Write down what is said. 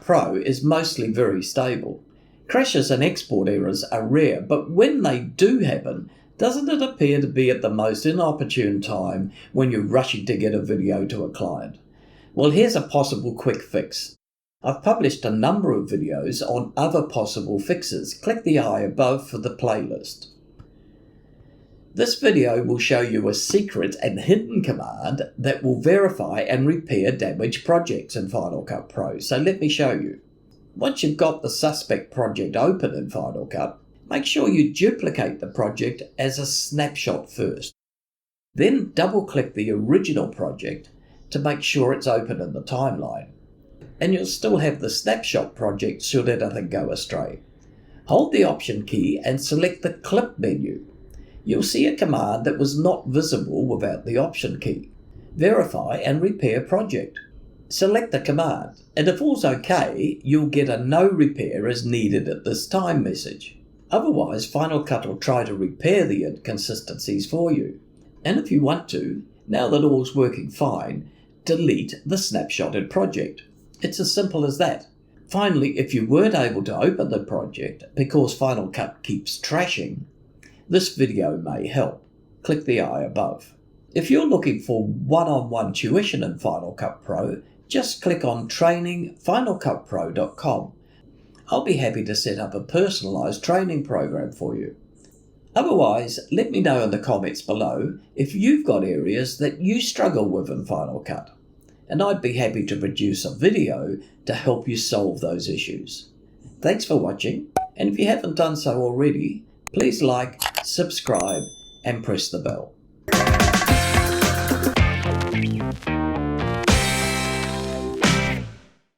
Pro is mostly very stable. Crashes and export errors are rare, but when they do happen, doesn't it appear to be at the most inopportune time when you're rushing to get a video to a client? Well, here's a possible quick fix. I've published a number of videos on other possible fixes. Click the eye above for the playlist. This video will show you a secret and hidden command that will verify and repair damaged projects in Final Cut Pro. So let me show you. Once you've got the suspect project open in Final Cut, make sure you duplicate the project as a snapshot first. Then double-click the original project to make sure it's open in the timeline. And you'll still have the snapshot project should anything go astray. Hold the Option key and select the Clip menu. You'll see a command that was not visible without the Option key. Verify and repair project. Select the command, and if all's okay, you'll get a no repair is needed at this time message. Otherwise, Final Cut will try to repair the inconsistencies for you. And if you want to, now that all's working fine, delete the snapshotted project. It's as simple as that. Finally, if you weren't able to open the project because Final Cut keeps trashing, this video may help. Click the eye above. If you're looking for one-on-one tuition in Final Cut Pro, just click on trainingfinalcutpro.com. I'll be happy to set up a personalised training program for you. Otherwise, let me know in the comments below if you've got areas that you struggle with in Final Cut, and I'd be happy to produce a video to help you solve those issues. Thanks for watching, and if you haven't done so already, please like, subscribe, and press the bell.